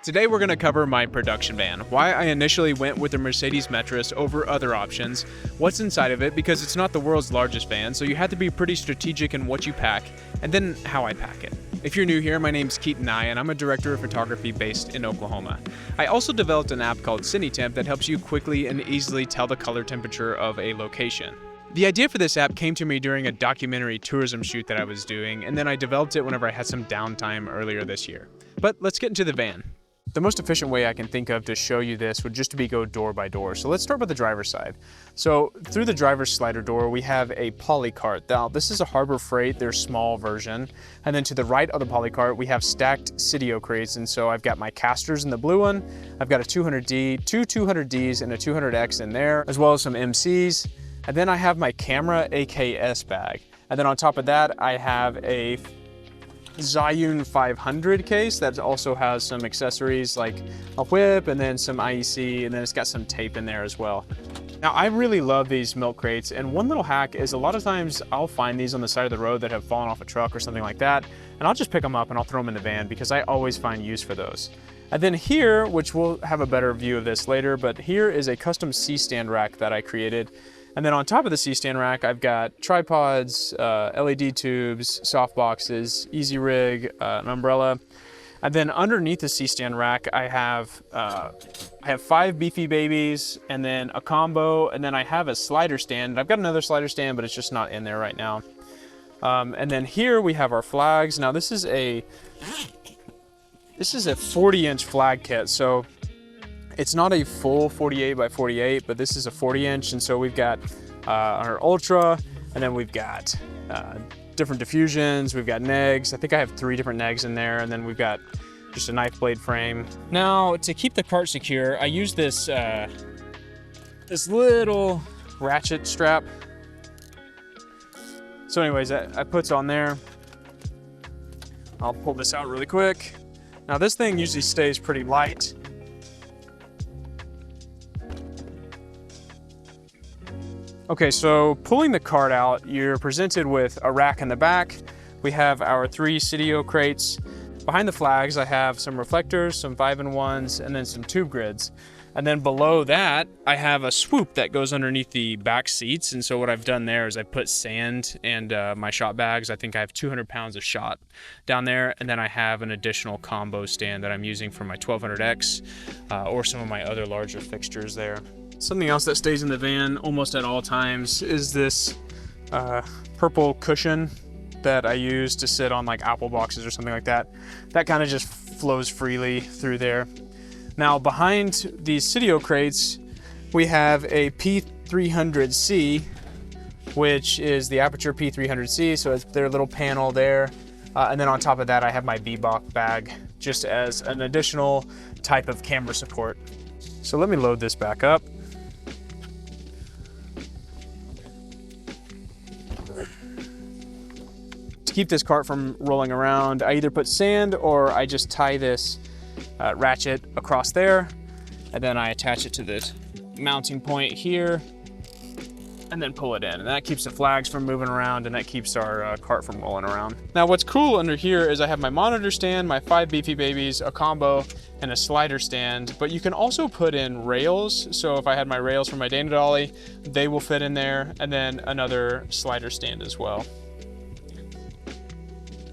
Today we're going to cover my production van, why I initially went with the Mercedes Metris over other options, what's inside of it because it's not the world's largest van, so you have to be pretty strategic in what you pack, and then how I pack it. If you're new here, my name's Keaton and I'm a director of photography based in Oklahoma. I also developed an app called CineTemp that helps you quickly and easily tell the color temperature of a location. The idea for this app came to me during a documentary tourism shoot that I was doing, and then I developed it whenever I had some downtime earlier this year. But let's get into the van. The most efficient way I can think of to show you this would just be go door by door. So let's start with the driver's side. So through the driver's slider door, we have a poly cart. Now this is a Harbor Freight, their small version. And then to the right of the poly cart, we have stacked Sitio crates. And so I've got my casters in the blue one. I've got a 200D, two 200Ds and a 200X in there, as well as some MCs. And then I have my camera AKS bag. And then on top of that, I have a Zhiyun 500 case that also has some accessories like a whip and then some IEC, and then it's got some tape in there as well. Now I really love these milk crates, and one little hack is a lot of times I'll find these on the side of the road that have fallen off a truck or something like that, and I'll just pick them up and I'll throw them in the van because I always find use for those. And then here, which we'll have a better view of this later, but here is a custom C-stand rack that I created. And then on top of the C-stand rack, I've got tripods, LED tubes, soft boxes, easy rig, an umbrella. And then underneath the C-stand rack, I have 5 beefy babies, and then a combo, and then I have a slider stand. I've got another slider stand, but it's just not in there right now. And then here we have our flags. Now this is a 40-inch flag kit, so it's not a full 48 by 48, but this is a 40-inch, and so we've got our Ultra, and then we've got different diffusions, we've got negs. I think I have 3 different negs in there, and then we've got just a knife blade frame. Now, to keep the cart secure, I use this, this little ratchet strap. So anyways, I put it on there. I'll pull this out really quick. Now this thing usually stays pretty light. Okay, so pulling the cart out, you're presented with a rack in the back. We have our 3 Sitio crates. Behind the flags, I have some reflectors, some 5-in-1s, and then some tube grids. And then below that, I have a swoop that goes underneath the back seats. And so what I've done there is I put sand and my shot bags. I think I have 200 pounds of shot down there. And then I have an additional combo stand that I'm using for my 1200X or some of my other larger fixtures there. Something else that stays in the van almost at all times is this purple cushion that I use to sit on like Apple boxes or something like that. That kind of just flows freely through there. Now behind these Sitio crates, we have a P300C, which is the Aperture P300C, so it's their little panel there. And then on top of that, I have my B-Box bag just as an additional type of camera support. So let me load this back up. To keep this cart from rolling around, I either put sand or I just tie this ratchet across there, and then I attach it to the mounting point here and then pull it in, and that keeps the flags from moving around, and that keeps our cart from rolling around. Now what's cool under here is I have my monitor stand, my 5 beefy babies, a combo, and a slider stand, but you can also put in rails. So if I had my rails for my Dana Dolly, they will fit in there, and then another slider stand as well.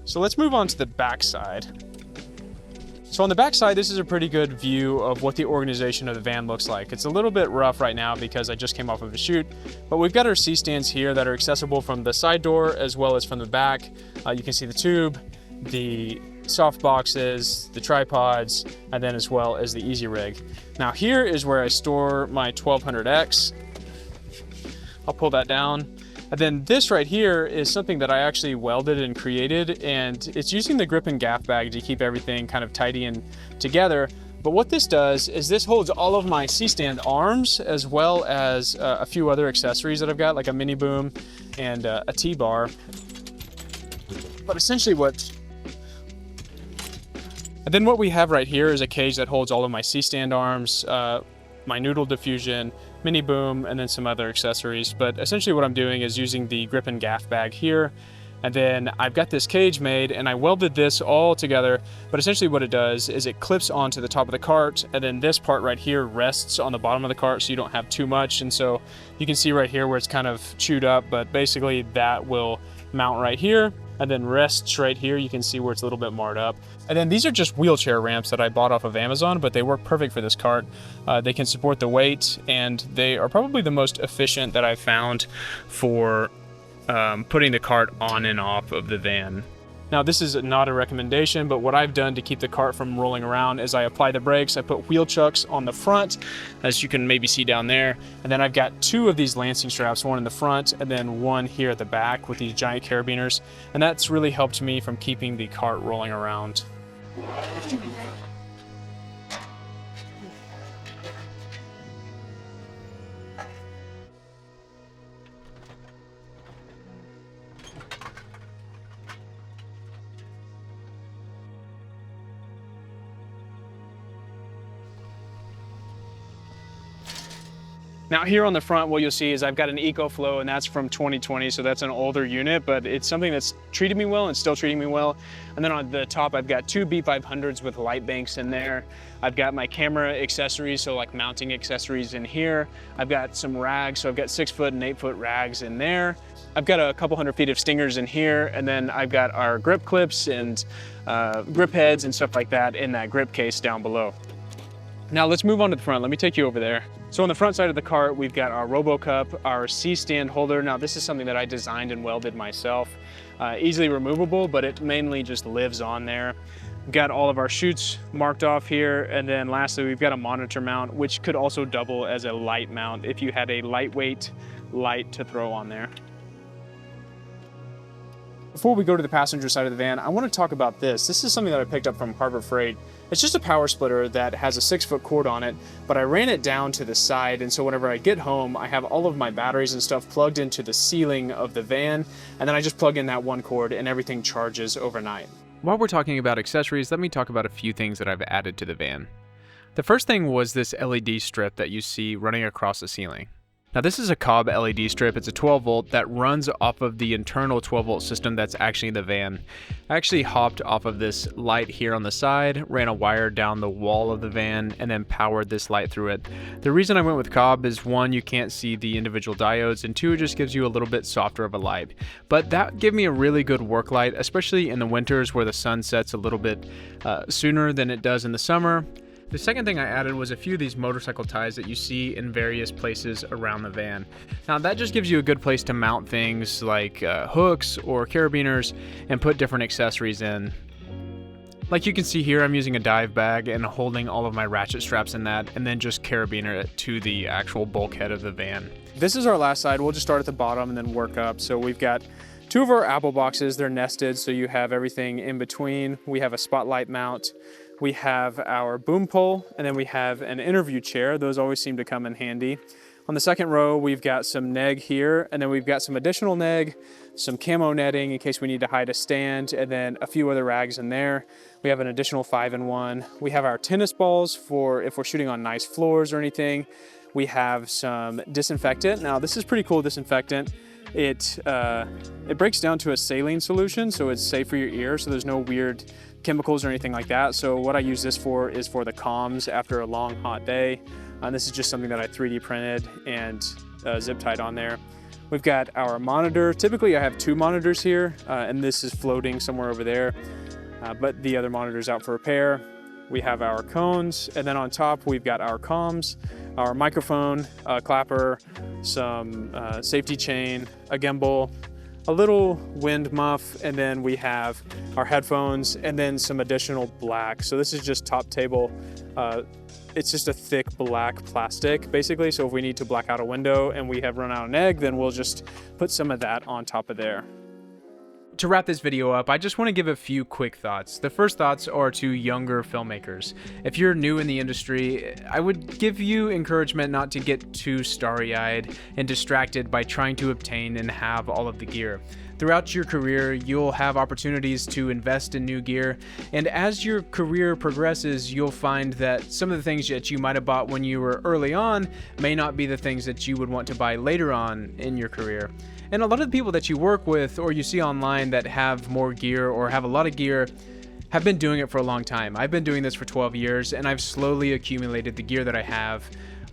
So let's move on to the back side. So on the back side, this is a pretty good view of what the organization of the van looks like. It's a little bit rough right now because I just came off of a shoot, but we've got our C-stands here that are accessible from the side door as well as from the back. You can see the tube, the soft boxes, the tripods, and then as well as the easy rig. Now here is where I store my 1200X. I'll pull that down. And then this right here is something that I actually welded and created, and it's using the grip and gaff bag to keep everything kind of tidy and together. But what this does is this holds all of my C-stand arms as well as a few other accessories that I've got, like a mini boom and a T-bar. But essentially and then what we have right here is a cage that holds all of my C-stand arms, my noodle diffusion, mini boom, and then some other accessories. But essentially what I'm doing is using the grip and gaff bag here And then I've got this cage made and I welded this all together, but essentially what it does is it clips onto the top of the cart, and then this part right here rests on the bottom of the cart so you don't have too much. And so you can see right here where it's kind of chewed up, but basically that will mount right here and then rests right here. You can see where it's a little bit marred up. And then these are just wheelchair ramps that I bought off of Amazon, but they work perfect for this cart. They can support the weight, and they are probably the most efficient that I've found for putting the cart on and off of the van. Now, this is not a recommendation, but what I've done to keep the cart from rolling around is I apply the brakes. I put wheel chucks on the front, as you can maybe see down there. And then I've got 2 of these lancing straps, one in the front and then one here at the back with these giant carabiners. And that's really helped me from keeping the cart rolling around. Now here on the front, what you'll see is I've got an EcoFlow, and that's from 2020, so that's an older unit, but it's something that's treated me well and still treating me well. And then on the top, I've got 2 B500s with light banks in there. I've got my camera accessories, so like mounting accessories in here. I've got some rags, so I've got 6-foot and 8-foot rags in there. I've got a couple hundred feet of stingers in here, and then I've got our grip clips and grip heads and stuff like that in that grip case down below. Now let's move on to the front. Let me take you over there. So on the front side of the cart, we've got our RoboCup, our C-stand holder. Now this is something that I designed and welded myself. Easily removable, but it mainly just lives on there. We've got all of our chutes marked off here. And then lastly, we've got a monitor mount, which could also double as a light mount if you had a lightweight light to throw on there. Before we go to the passenger side of the van, I want to talk about this. This is something that I picked up from Harbor Freight. It's just a power splitter that has a 6-foot cord on it, but I ran it down to the side, and so whenever I get home, I have all of my batteries and stuff plugged into the ceiling of the van, and then I just plug in that one cord and everything charges overnight. While we're talking about accessories, let me talk about a few things that I've added to the van. The first thing was this LED strip that you see running across the ceiling. Now this is a Cobb LED strip. It's a 12 volt that runs off of the internal 12 volt system that's actually in the van. I actually hopped off of this light here on the side, ran a wire down the wall of the van, and then powered this light through it. The reason I went with Cobb is 1, you can't see the individual diodes, and 2, it just gives you a little bit softer of a light. But that gave me a really good work light, especially in the winters where the sun sets a little bit sooner than it does in the summer. The second thing I added was a few of these motorcycle ties that you see in various places around the van. Now that just gives you a good place to mount things like hooks or carabiners and put different accessories in. Like you can see here, I'm using a dive bag and holding all of my ratchet straps in that, and then just carabiner it to the actual bulkhead of the van. This is our last side. We'll just start at the bottom and then work up. So we've got 2 of our Apple boxes. They're nested, so you have everything in between. We have a spotlight mount. We have our boom pole, and then we have an interview chair. Those always seem to come in handy. On the second row, we've got some neg here, and then we've got some additional neg, some camo netting in case we need to hide a stand, and then a few other rags in there. We have an additional 5-in-1. We have our tennis balls for if we're shooting on nice floors or anything. We have some disinfectant. Now this is pretty cool disinfectant. It breaks down to a saline solution, so it's safe for your ear, so there's no weird chemicals or anything like that. So what I use this for is for the comms after a long hot day. This is just something that I 3D printed and zip tied on there. We've got our monitor. Typically I have 2 monitors here, and this is floating somewhere over there, but the other monitor's out for repair. We have our cones, and then on top we've got our comms, our microphone, clapper, some safety chain, a gimbal, a little wind muff, and then we have our headphones, and then some additional black. So this is just top table. It's just a thick black plastic basically. So if we need to black out a window and we have run out of neg, then we'll just put some of that on top of there. To wrap this video up, I just want to give a few quick thoughts. The first thoughts are to younger filmmakers. If you're new in the industry, I would give you encouragement not to get too starry-eyed and distracted by trying to obtain and have all of the gear. Throughout your career, you'll have opportunities to invest in new gear, and as your career progresses, you'll find that some of the things that you might have bought when you were early on may not be the things that you would want to buy later on in your career. And a lot of the people that you work with or you see online that have more gear or have a lot of gear have been doing it for a long time. I've been doing this for 12 years, and I've slowly accumulated the gear that I have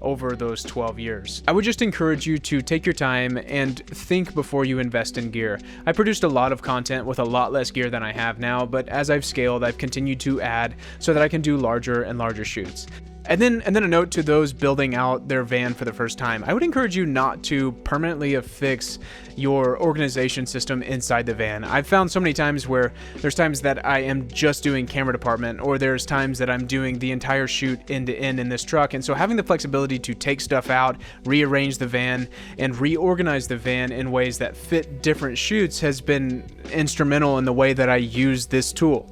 over those 12 years. I would just encourage you to take your time and think before you invest in gear. I produced a lot of content with a lot less gear than I have now, but as I've scaled, I've continued to add so that I can do larger and larger shoots. And then a note to those building out their van for the first time. I would encourage you not to permanently affix your organization system inside the van. I've found so many times where there's times that I am just doing camera department, or there's times that I'm doing the entire shoot end to end in this truck. And so having the flexibility to take stuff out, rearrange the van, and reorganize the van in ways that fit different shoots has been instrumental in the way that I use this tool.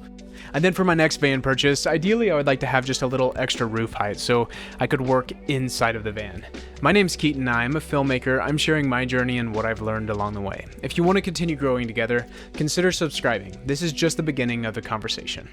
And then for my next van purchase, ideally I would like to have just a little extra roof height so I could work inside of the van. My name's Keaton, I'm a filmmaker. I'm sharing my journey and what I've learned along the way. If you want to continue growing together, consider subscribing. This is just the beginning of the conversation.